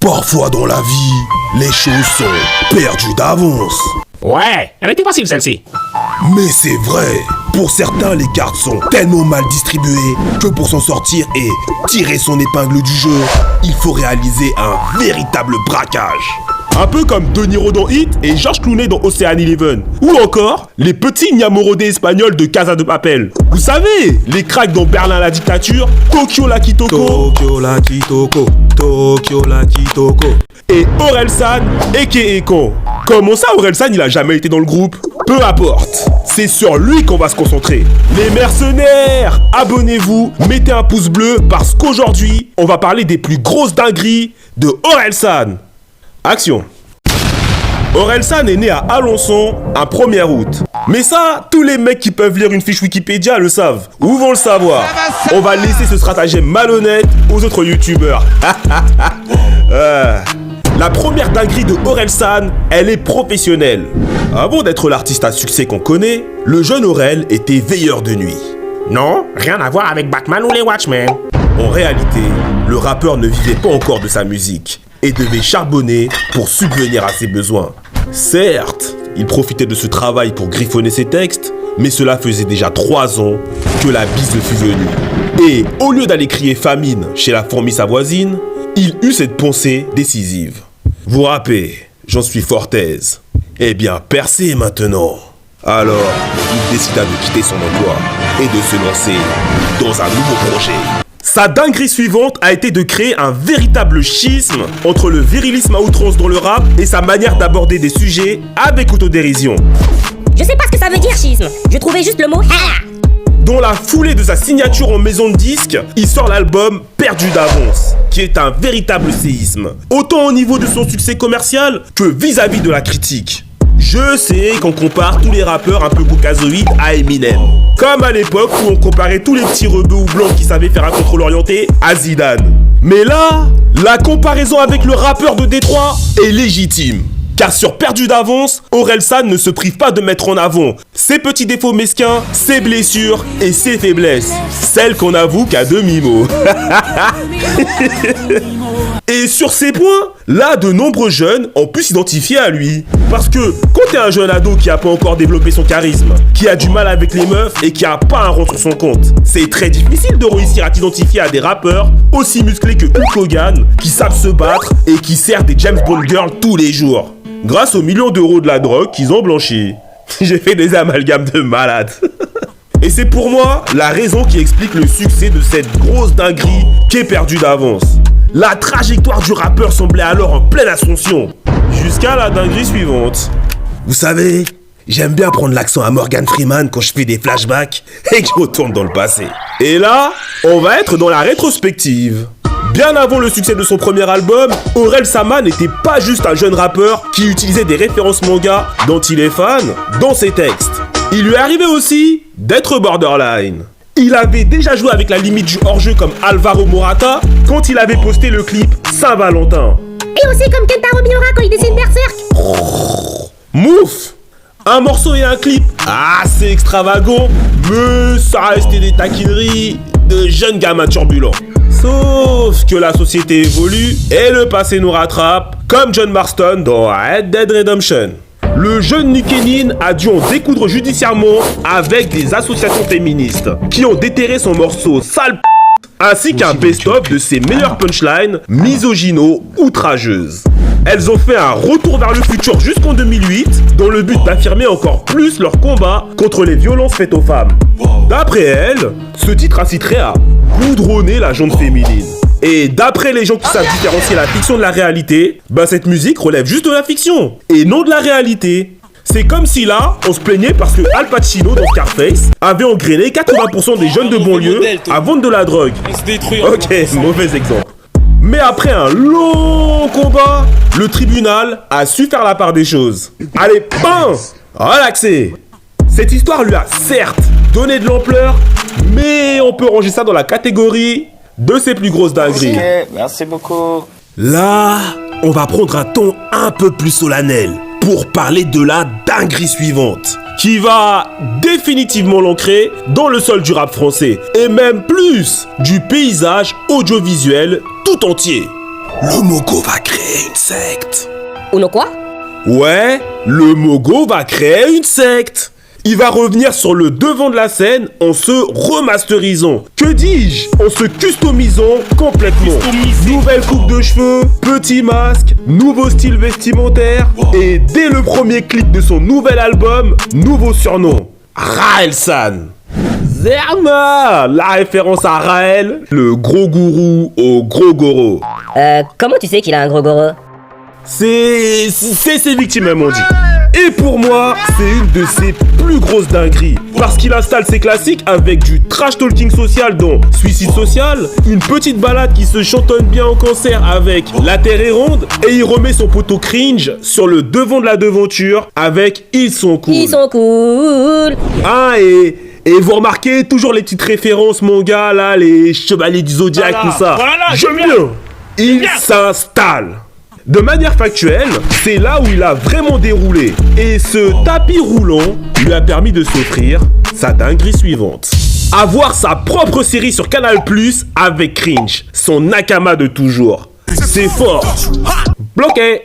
Parfois dans la vie, les choses sont perdues d'avance. Ouais, elle était facile celle-ci. Mais c'est vrai, pour certains les cartes sont tellement mal distribuées que pour s'en sortir et tirer son épingle du jeu, il faut réaliser un véritable braquage. Un peu comme De Niro dans Hit et George Clooney dans Ocean Eleven. Ou encore, les petits Niamorodé espagnols de Casa de Papel. Vous savez, les cracks dans Berlin la dictature, Tokyo la Kitoko, Tokyo la Kitoko, Tokyo la Kitoko. Et Orelsan, a.k.a. Kon. Comment ça Orelsan il a jamais été dans le groupe? Peu importe, c'est sur lui qu'on va se concentrer. Les mercenaires, abonnez-vous, mettez un pouce bleu parce qu'aujourd'hui, on va parler des plus grosses dingueries de Orelsan. Action. Orelsan est né à Alençon un 1er août. Mais ça, tous les mecs qui peuvent lire une fiche Wikipédia le savent. Ou vont le savoir. On va laisser ce stratagème malhonnête aux autres youtubeurs. La première dinguerie de Orelsan, elle est professionnelle. Avant d'être l'artiste à succès qu'on connaît, le jeune Aurel était veilleur de nuit. Non, rien à voir avec Batman ou les Watchmen. En réalité, le rappeur ne vivait pas encore de sa musique et devait charbonner pour subvenir à ses besoins. Certes, il profitait de ce travail pour griffonner ses textes, mais cela faisait déjà 3 ans que la bise fut venue. Et au lieu d'aller crier famine chez la fourmi sa voisine, il eut cette pensée décisive. Vous rappelez, j'en suis fort aise. Eh bien, percez maintenant. Alors, il décida de quitter son emploi et de se lancer dans un nouveau projet. Sa dinguerie suivante a été de créer un véritable schisme entre le virilisme à outrance dans le rap et sa manière d'aborder des sujets avec autodérision. Je sais pas ce que ça veut dire schisme, je trouvais juste le mot ha. Dans la foulée de sa signature en maison de disque, il sort l'album Perdu d'avance, qui est un véritable séisme, autant au niveau de son succès commercial que vis-à-vis de la critique. Je sais qu'on compare tous les rappeurs un peu caucasoïdes à Eminem. Comme à l'époque où on comparait tous les petits rebeux ou blancs qui savaient faire un contrôle orienté à Zidane. Mais là, la comparaison avec le rappeur de Détroit est légitime. Car sur Perdu d'avance, Orelsan ne se prive pas de mettre en avant ses petits défauts mesquins, ses blessures et ses faiblesses. Celles qu'on avoue qu'à demi-mot. Et sur ces points, là, de nombreux jeunes ont pu s'identifier à lui. Parce que quand t'es un jeune ado qui a pas encore développé son charisme, qui a du mal avec les meufs et qui a pas un rond sur son compte, c'est très difficile de réussir à t'identifier à des rappeurs aussi musclés que Hulk Hogan, qui savent se battre et qui servent des James Bond girls tous les jours. Grâce aux millions d'euros de la drogue qu'ils ont blanchi. J'ai fait des amalgames de malade. Et c'est pour moi la raison qui explique le succès de cette grosse dinguerie qu'est Perdu d'avance. La trajectoire du rappeur semblait alors en pleine ascension. Jusqu'à la dinguerie suivante. Vous savez, j'aime bien prendre l'accent à Morgan Freeman quand je fais des flashbacks et que je retourne dans le passé. Et là, on va être dans la rétrospective. Bien avant le succès de son premier album, Orelsan n'était pas juste un jeune rappeur qui utilisait des références manga dont il est fan dans ses textes. Il lui arrivait aussi d'être borderline. Il avait déjà joué avec la limite du hors-jeu comme Alvaro Morata quand il avait posté le clip Saint-Valentin. Et aussi comme Kentaro Miura quand il dessine Berserk. Mouf! Un morceau et un clip assez extravagant, mais ça restait des taquineries de jeunes gamins turbulents. Sauf que la société évolue et le passé nous rattrape, comme John Marston dans Red Dead Redemption. Le jeune Nukenin a dû en découdre judiciairement avec des associations féministes qui ont déterré son morceau Sale ainsi qu'un best-of de ses meilleures punchlines misogyno outrageuses. Elles ont fait un retour vers le futur jusqu'en 2008 dans le but d'affirmer encore plus leur combat contre les violences faites aux femmes. D'après elles, ce titre inciterait à goudronner la jante féminine. Et d'après les gens qui savent différencier la fiction de la réalité, cette musique relève juste de la fiction et non de la réalité. C'est comme si là, on se plaignait parce que Al Pacino dans Scarface avait engrainé 80% des jeunes de banlieue à vendre de la drogue. Ok, mauvais exemple. Mais après un long combat, le tribunal a su faire la part des choses. Allez, bam, relaxez. Cette histoire lui a certes donné de l'ampleur, mais on peut ranger ça dans la catégorie de ses plus grosses dingueries. Ok, merci beaucoup. Là, on va prendre un ton un peu plus solennel pour parler de la dinguerie suivante, qui va définitivement l'ancrer dans le sol du rap français, et même plus, du paysage audiovisuel tout entier. le Mogo va créer une secte. Uno quoi? Ouais, le Mogo va créer une secte. Il va revenir sur le devant de la scène en se remasterisant. Que dis-je? En se customisant complètement. Nouvelle coupe de cheveux, petit masque, nouveau style vestimentaire et dès le premier clip de son nouvel album, nouveau surnom, Raël-san. Zerma, la référence à Raël, le gros gourou au gros goro. Comment tu sais qu'il a un gros goro? C'est ses victimes m'ont dit. Et pour moi, c'est une de ses plus grosses dingueries. Parce qu'il installe ses classiques avec du trash talking social dont Suicide Social, une petite balade qui se chantonne bien en concert avec La Terre est ronde, et il remet son poteau cringe sur le devant de la devanture avec Ils sont cool. Ils sont cool. Ah, et vous remarquez toujours les petites références manga là, les chevaliers du zodiaque, Voilà, tout ça. voilà, J'aime j'aime bien. Il bien. s'installe. De manière factuelle, c'est là où il a vraiment déroulé. Et ce tapis roulant lui a permis de s'offrir sa dinguerie suivante. Avoir sa propre série sur Canal+, avec Cringe, son nakama de toujours. C'est fort. Bloqué.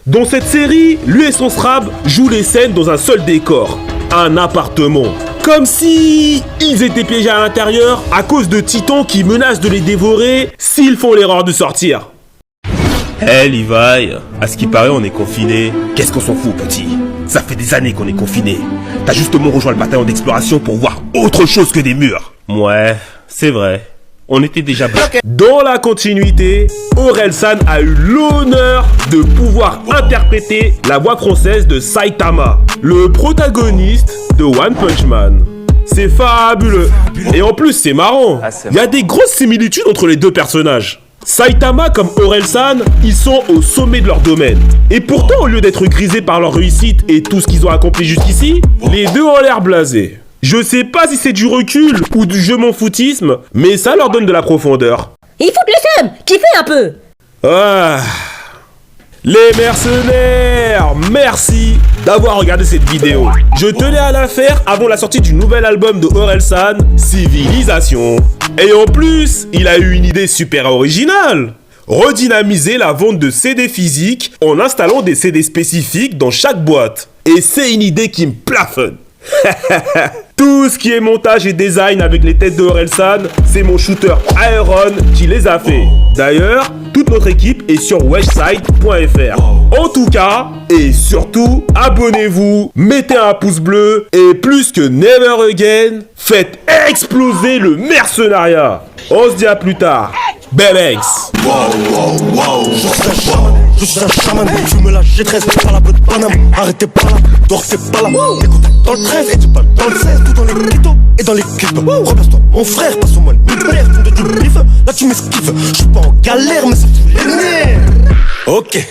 Dans cette série, lui et son Srab jouent les scènes dans un seul décor. Un appartement. Comme si ils étaient piégés à l'intérieur à cause de titans qui menacent de les dévorer s'ils font l'erreur de sortir. Hé Levi, à ce qui paraît on est confiné. Qu'est-ce qu'on s'en fout petit? Ça fait des années qu'on est confiné. T'as justement rejoint le bataillon d'exploration pour voir autre chose que des murs. Ouais, c'est vrai. On était déjà bloqués. Dans la continuité, Orelsan a eu l'honneur de pouvoir interpréter la voix française de Saitama, le protagoniste de One Punch Man. C'est fabuleux. Et en plus, c'est marrant. Il y a des grosses similitudes entre les deux personnages. Saitama comme Orelsan, ils sont au sommet de leur domaine. Et pourtant, au lieu d'être grisés par leur réussite et tout ce qu'ils ont accompli jusqu'ici, les deux ont l'air blasés. Je sais pas si c'est du recul ou du je m'en foutisme, mais ça leur donne de la profondeur. Ils foutent le seum. Kiffez un peu. Ah. Les mercenaires, merci d'avoir regardé cette vidéo. Je tenais à la faire avant la sortie du nouvel album de Orelsan, Civilisation. Et en plus, il a eu une idée super originale. Redynamiser la vente de CD physiques en installant des CD spécifiques dans chaque boîte. Et c'est une idée qui me plafonne. Tout ce qui est montage et design avec les têtes de Orelsan, c'est mon shooter Aeron qui les a fait. D'ailleurs, toute notre équipe est sur weshside.fr. En tout cas, et surtout, abonnez-vous, mettez un pouce bleu et plus que never again, faites exploser le mercenariat. On se dit à plus tard. Bebex. Je suis un chaman, je me la jetterai par la bonne Paname. Arrêtez pas là, dorfez pas là. Écoute, dans le 13 et tu parles dans le 16, tout dans les mythos et dans les clips. Repasse-toi, mon frère, passe au moins une père, fond de du bif. Là tu m'esquives, je suis pas en galère, mais ça fout les nerfs. Ok,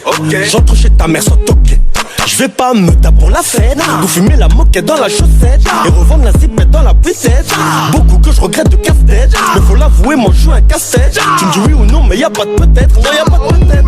j'entre chez ta mère sans toquer. Je vais pas me taper pour la fête, ou fumer la moquette dans la chaussette, et revendre la zipette dans la puissette. Beaucoup que je regrette de casse-tête, mais faut l'avouer, moi je joue un casse-tête. Tu me dis oui ou non, mais y a pas de peut-être, non y a pas de peut-être.